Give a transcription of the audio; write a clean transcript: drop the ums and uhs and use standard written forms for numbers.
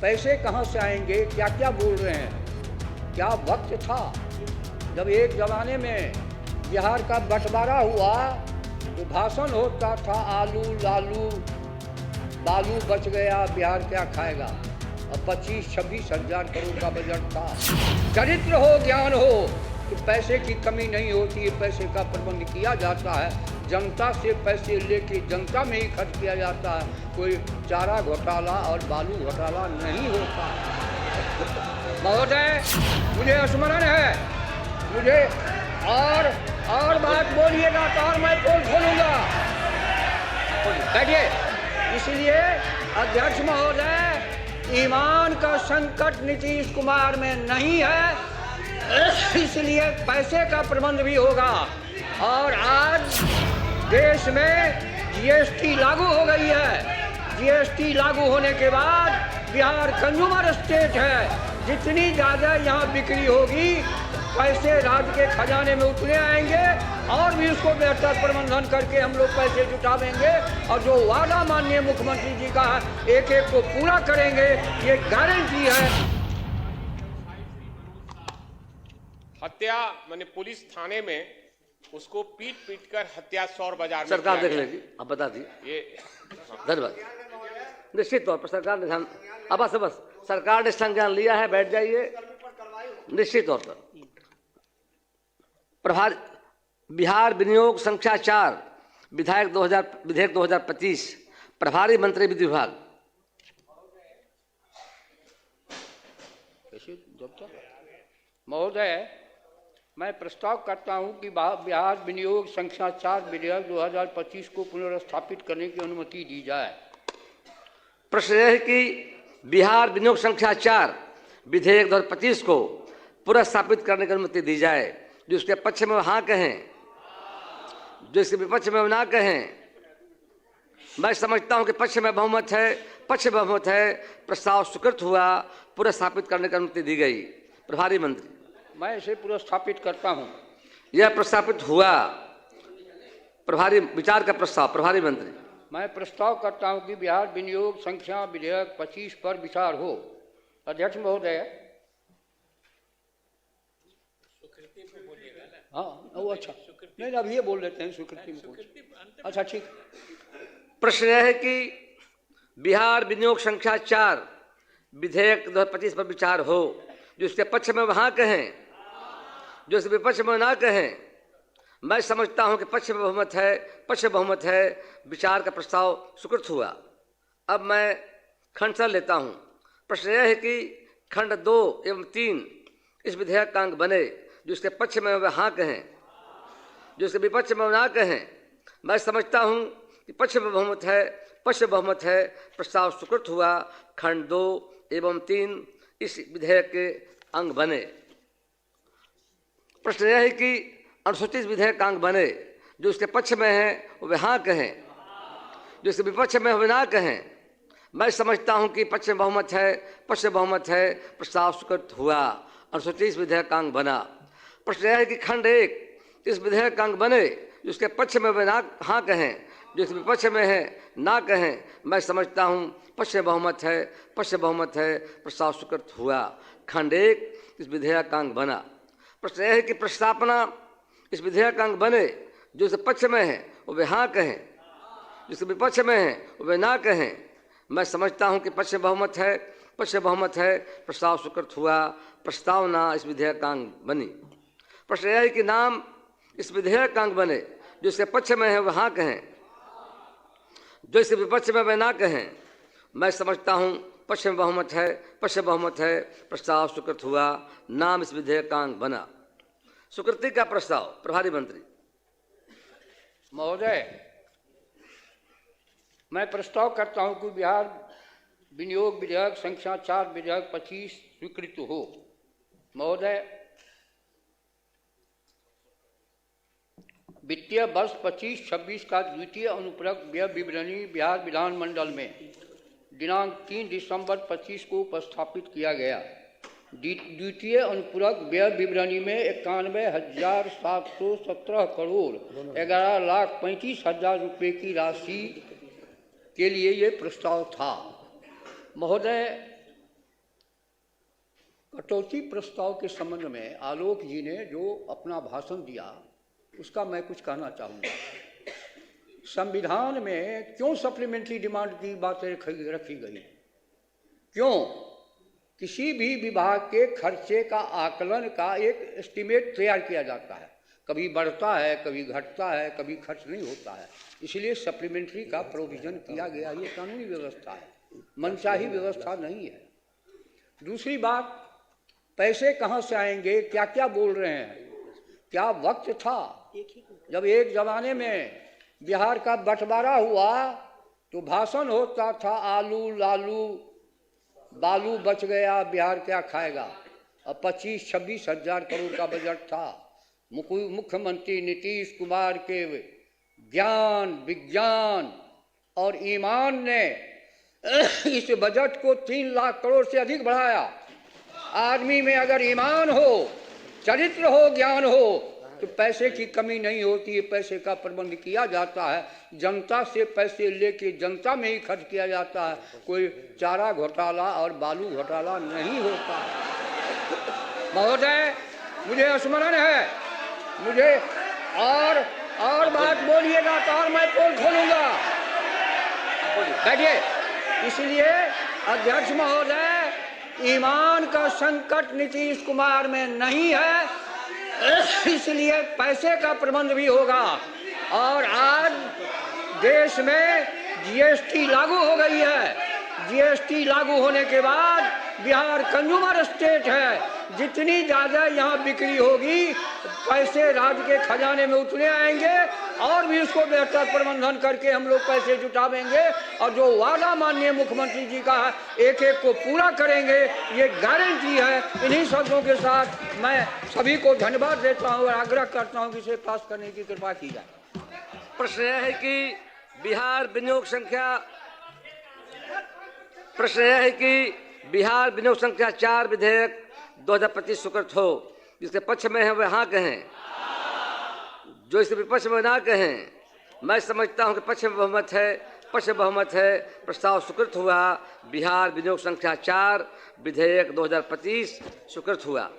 पैसे कहाँ से आएंगे, क्या क्या बोल रहे हैं। क्या वक्त था जब एक ज़माने में बिहार का बंटवारा हुआ तो भाषण होता था, आलू लालू बालू बच गया, बिहार क्या खाएगा। और 25-26 हजार करोड़ का बजट था। चरित्र हो, ज्ञान हो कि पैसे की कमी नहीं होती है, पैसे का प्रबंध किया जाता है। जनता से पैसे लेके जनता में ही खर्च किया जाता है। कोई चारा घोटाला और बालू घोटाला नहीं होता। महोदय, मुझे स्मरण है, मुझे और बात बोलिएगा तो और मैं पोल खोलूंगा। बैठिए। इसलिए अध्यक्ष महोदय, ईमान का संकट नीतीश कुमार में नहीं है, इसलिए पैसे का प्रबंध भी होगा। और आज देश में जीएसटी लागू हो गई है। जीएसटी लागू होने के बाद बिहार कंज्यूमर स्टेट है। जितनी ज़्यादा यहाँ बिक्री होगी, पैसे राज्य के खजाने में उतने आएंगे और भी उसको बेहतर प्रबंधन करके हम लोग पैसे जुटावेंगे। और जो वादा माननीय मुख्यमंत्री जी का है, एक एक को पूरा करेंगे, ये गारंटी है। हत्या मैंने पुलिस थाने में उसको पीट कर हत्या शौर बाजार में सरकार देख लेगी, आप बता दी। ये धन्यवाद। निश्चित तौर पर सरकार ने ध्यान, अब बस सरकार ने संज्ञान लिया है, बैठ जाइए। निश्चित तौर पर प्रभार बिहार विनियोग संख्या 4 विधेयक 2025 प्रभारी मंत्री विधि विभाग। महोदय, मैं प्रस्ताव करता हूं कि बिहार विनियोग संख्या 4 विधेयक 2025 को पुनर्स्थापित करने की अनुमति दी जाए। प्रश्न यह है कि बिहार विनियोग संख्या 4 विधेयक 2025 को पुनर्स्थापित करने की अनुमति दी जाए। जो इसके पक्ष में हाँ कहें, जो इसके विपक्ष में ना कहें। मैं समझता हूं कि पक्ष में बहुमत है, प्रस्ताव स्वीकृत हुआ, पुनर्स्थापित करने की अनुमति दी गई। प्रभारी मंत्री, मैं इसे पुनर्स्थापित करता हूं। यह प्रस्तावित हुआ। प्रभारी विचार का प्रस्ताव। प्रभारी मंत्री, मैं प्रस्ताव करता हूं कि बिहार विनियोग संख्या विधेयक 25 पर विचार हो। अध्यक्ष महोदय, हाँ वो अच्छा नहीं, अब ये बोल लेते हैं स्वीकृति में। अच्छा ठीक। प्रश्न यह है कि बिहार विनियोग संख्या 4 विधेयक 2025 पर विचार हो। जो इसके पक्ष में वहाँ कहें, जो इसके विपक्ष में ना कहें। मैं समझता हूं कि पक्ष में बहुमत है, विचार का प्रस्ताव स्वीकृत हुआ। अब मैं खंड सर लेता हूं। प्रश्न यह है कि खंड 2 एवं 3 इस विधेयक का अंग बने। जो इसके पक्ष में वह हाँ कहें, जो इसके विपक्ष में ना कहें। मैं समझता हूं कि पक्ष में बहुमत है, प्रस्ताव स्वीकृत हुआ। खंड 2 एवं 3 इस विधेयक के अंग बने। प्रश्न यह है कि अनुसूचित विधेयक का अंग बने। जो इसके पक्ष में है वे हाँ कहें, जो इसके विपक्ष में वे ना कहें। मैं समझता हूं कि पक्ष में बहुमत है, प्रस्ताव स्वीकृत हुआ। अनुसूचित विधेयक का अंग बना। प्रश्न यह है कि खंड 1 इस विधेयक का अंग बने। जो इसके पक्ष में वे ना हाँ कहें, जो इसके विपक्ष में है ना कहें। मैं समझता हूं पक्ष में बहुमत है, प्रस्ताव स्वीकृत हुआ। खंड 1 इस विधेयक का अंग बना। प्रश्न यह है कि प्रस्तावना इस विधेयक का अंग बने। जो इसके पक्ष में है वे हाँ कहें, जिसके विपक्ष में है वे ना कहें। मैं समझता हूं कि पक्ष में बहुमत है, प्रस्ताव स्वीकृत हुआ। प्रस्तावना इस विधेयक का अंग बनी। प्रश्न यह है कि नाम इस विधेयक का अंग बने। जो इसके पक्ष में है वह हाँ कहें, जो इसके विपक्ष में वे ना कहें। मैं समझता हूं पक्ष में बहुमत है, प्रस्ताव स्वीकृत हुआ। नाम इस विधेयक का अंग बना। स्वीकृति का प्रस्ताव। प्रभारी मंत्री महोदय, मैं प्रस्ताव करता हूं कि बिहार विनियोग विधेयक संख्या 4 विधेयक 25 स्वीकृत हो। महोदय, वित्तीय वर्ष 25-26 का द्वितीय अनुपूरक व्यय विवरणी बिहार विधानमंडल में दिनांक 3 दिसंबर 25 को उपस्थापित किया गया। द्वितीय अनुपूरक व्यय विवरणी में 91,717 करोड़ 11,35,000 रुपये की राशि के लिए ये प्रस्ताव था। महोदय, कटौती प्रस्ताव के संबंध में आलोक जी ने जो अपना भाषण दिया उसका मैं कुछ कहना चाहूँगा। संविधान में क्यों सप्लीमेंट्री डिमांड की बातें रखी गई? क्यों? किसी भी विभाग के खर्चे का आकलन का एक एस्टीमेट तैयार किया जाता है, कभी बढ़ता है, कभी घटता है, कभी खर्च नहीं होता है, इसलिए सप्लीमेंट्री का प्रोविजन किया गया। ये कानूनी व्यवस्था है, मनचाही व्यवस्था नहीं है। दूसरी बात, पैसे कहाँ से आएंगे? क्या क्या बोल रहे हैं? क्या वक्त था जब एक जमाने में बिहार का बंटवारा हुआ तो भाषण होता था आलू लालू बालू बच गया, बिहार क्या खाएगा। अब 25-26 हजार करोड़ का बजट था। मुख्यमंत्री नीतीश कुमार के ज्ञान, विज्ञान और ईमान ने इस बजट को 3 लाख करोड़ से अधिक बढ़ाया। आदमी में अगर ईमान हो, चरित्र हो, ज्ञान हो तो पैसे की कमी नहीं होती है। पैसे का प्रबंध किया जाता है, जनता से पैसे लेके जनता में ही खर्च किया जाता है। कोई चारा घोटाला और बालू घोटाला नहीं होता है। महोदय, मुझे स्मरण है, मुझे और बात बोलिएगा तो और मैं पोल खोलूंगा। बैठिए। इसलिए अध्यक्ष महोदय, ईमान का संकट नीतीश कुमार में नहीं है, इसलिए पैसे का प्रबंध भी होगा। और आज देश में जीएसटी लागू हो गई है। जीएसटी लागू होने के बाद बिहार कंज्यूमर स्टेट है। जितनी ज़्यादा यहाँ बिक्री होगी, पैसे राज्य के खजाने में उतने आएंगे और भी उसको बेहतर प्रबंधन करके हम लोग पैसे जुटावेंगे और जो वादा माननीय मुख्यमंत्री जी का है, एक एक को पूरा करेंगे, ये गारंटी है। इन्हीं शब्दों के साथ मैं सभी को धन्यवाद देता हूँ और आग्रह करता हूँ कि इसे पास करने की कृपा की जाए। प्रश्न यह है कि बिहार विनियोग संख्या 4 विधेयक 2025 स्वीकृत हो। जिसके पक्ष में है वे हाँ कहें, जो इसके विपक्ष में ना कहें। मैं समझता हूं कि पक्ष में बहुमत है, प्रस्ताव स्वीकृत हुआ। बिहार विनियोग संख्या 4 विधेयक 2025 स्वीकृत हुआ।